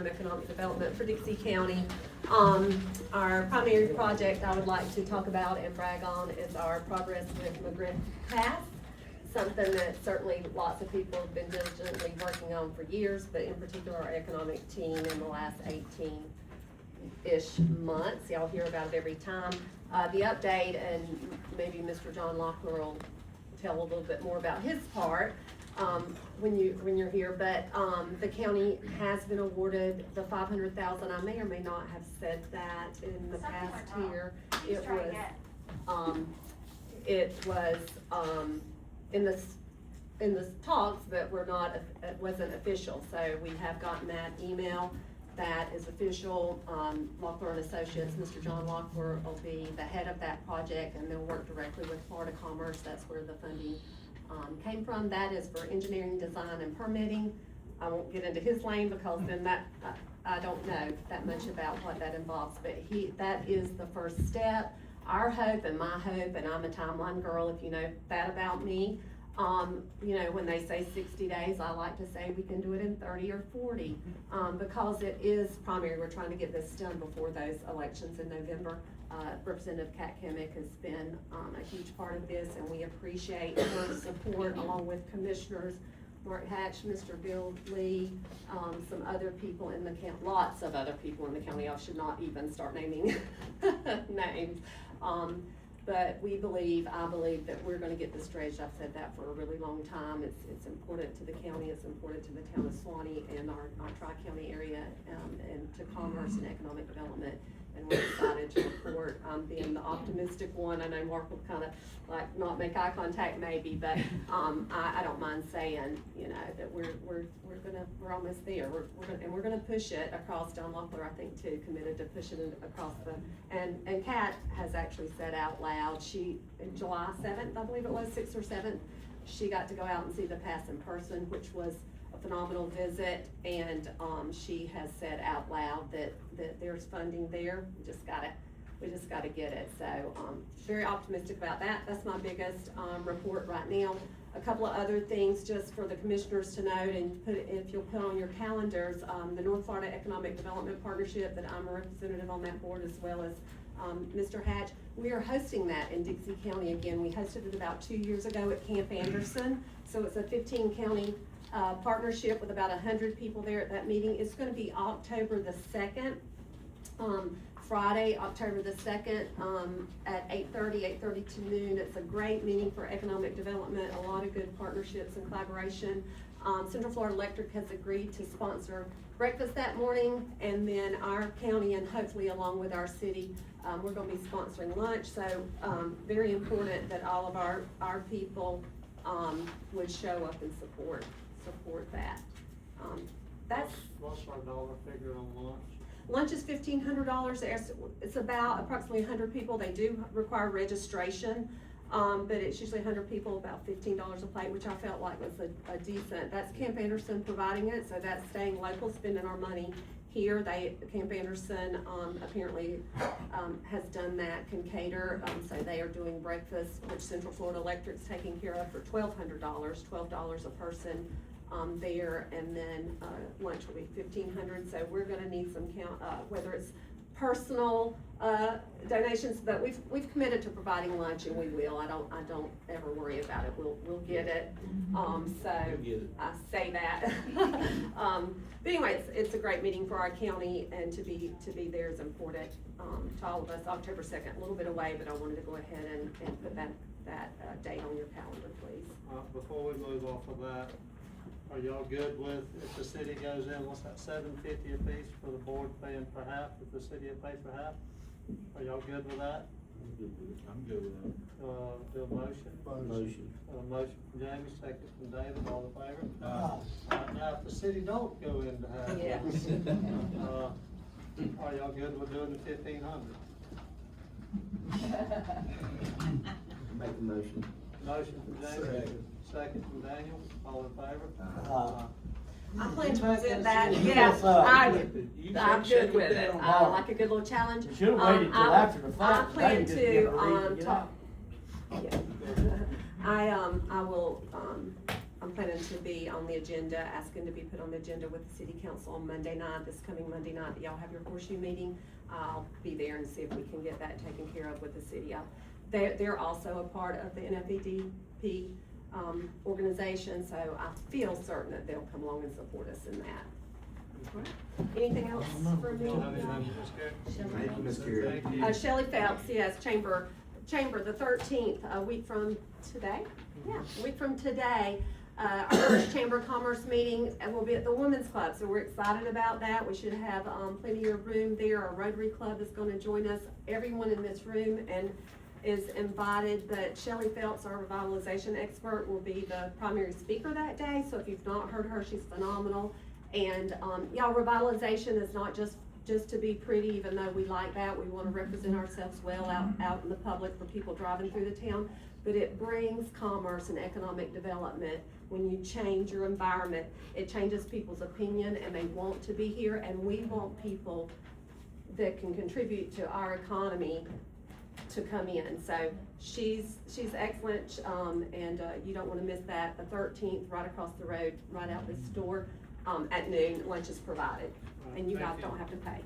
long-term economic development for Dixie County. Our primary project I would like to talk about and brag on is our progress with McGriff Pass. Something that certainly lots of people have been diligently working on for years, but in particular our economic team in the last 18-ish months. Y'all hear about it every time. The update, and maybe Mr. John Locklear will tell a little bit more about his part when you're here, but the county has been awarded the $500,000. I may or may not have said that in the past year. It was in the talks, but it wasn't official. So we have gotten that email that is official. Locklear and Associates, Mr. John Locklear will be the head of that project, and they'll work directly with Florida Commerce. That's where the funding came from. That is for engineering, design, and permitting. I won't get into his lane because then I don't know that much about what that involves, but that is the first step. Our hope and my hope, and I'm a timeline girl if you know that about me, when they say 60 days, I like to say we can do it in 30 or 40, because it is primary. We're trying to get this done before those elections in November. Representative Kat Kimmick has been a huge part of this, and we appreciate her support along with commissioners Mark Hatch, Mr. Bill Lee, some other people in the county, lots of other people in the county. I should not even start naming names. But I believe that we're gonna get this dredged. I've said that for a really long time. It's important to the county, it's important to the town of Suwanee and our tri-county area, and to commerce and economic development. And we're excited to report. Being the optimistic one, I know Mark will kind of like not make eye contact maybe, but I don't mind saying, that we're almost there. We're gonna push it across. John Locklear, I think, too, committed to pushing it across and Kat has actually said out loud, in July 7th, I believe it was, 6th or 7th, she got to go out and see the pass in person, which was a phenomenal visit, and she has said out loud that there's funding there. We just gotta get it. So very optimistic about that. That's my biggest report right now. A couple of other things just for the commissioners to note, and if you'll put on your calendars, the North Florida Economic Development Partnership, that I'm a representative on that board, as well as Mr. Hatch. We are hosting that in Dixie County again. We hosted it about 2 years ago at Camp Anderson. So it's a 15-county partnership with about 100 people there at that meeting. It's gonna be October the 2nd, Friday, October the 2nd, at 8:30 to noon. It's a great meeting for economic development, a lot of good partnerships and collaboration. Central Florida Electric has agreed to sponsor breakfast that morning, and then our county, and hopefully along with our city, we're gonna be sponsoring lunch. So very important that all of our people would show up and support that. What's our dollar figure on lunch? Lunch is $1,500. It's about approximately 100 people. They do require registration, but it's usually 100 people, about $15 a plate, which I felt like was a decent. That's Camp Anderson providing it, so that's staying local, spending our money here. Camp Anderson apparently has done that, can cater, so they are doing breakfast, which Central Florida Electric's taking care of for $1,200, $12 a person there, and then lunch will be $1,500. So we're gonna need some whether it's personal donations, but we've committed to providing lunch, and we will. I don't ever worry about it. We'll get it. So I say that. But anyway, it's a great meeting for our county, and to be there is important to all of us. October 2nd, a little bit away, but I wanted to go ahead and put that date on your calendar, please. Before we move off of that, are y'all good with, if the city goes in, what's that, $750 a piece for the board paying for half, if the city will pay for half? Are y'all good with that? I'm good with that. Do a motion? Motion. A motion from Jamie, second from David, all in favor? Now, if the city don't go into half, Yes. Are y'all good with doing the 1,500? Make the motion. Motion from Jamie, second from Daniel, all in favor? I plan to present that, You yeah, just, I'm I'm good with it, I like a good little challenge. You should've waited till after the fact. I plan They just give a reason to, to get talk, out. yeah. I will, I'm planning to be on the agenda, asking to be put on the agenda with the city council on Monday night, this coming Monday night, y'all have your horseshoe meeting. I'll be there and see if we can get that taken care of with the city. They're also a part of the NFEDP, organization, so I feel certain that they'll come along and support us in that. Anything else for me? Y'all have anything, Ms. Carey? Thank you, Ms. Carey. Thank you. Shelley Phelps, yes, Chamber, the 13th, a week from today? Yeah, a week from today, our first Chamber of Commerce meeting, and we'll be at the Women's Club, so we're excited about that. We should have, plenty of room there. Our Rotary Club is gonna join us, everyone in this room, and is invited, but Shelley Phelps, our revitalization expert, will be the primary speaker that day, so if you've not heard her, she's phenomenal. And, y'all, revitalization is not just to be pretty, even though we like that, we wanna represent ourselves well out in the public for people driving through the town, but it brings commerce and economic development. When you change your environment, it changes people's opinion and they want to be here, and we want people that can contribute to our economy to come in. So she's excellent, and you don't wanna miss that, the 13th, right across the road, right out this door, at noon, lunch is provided, and you guys Thank you. don't have to pay.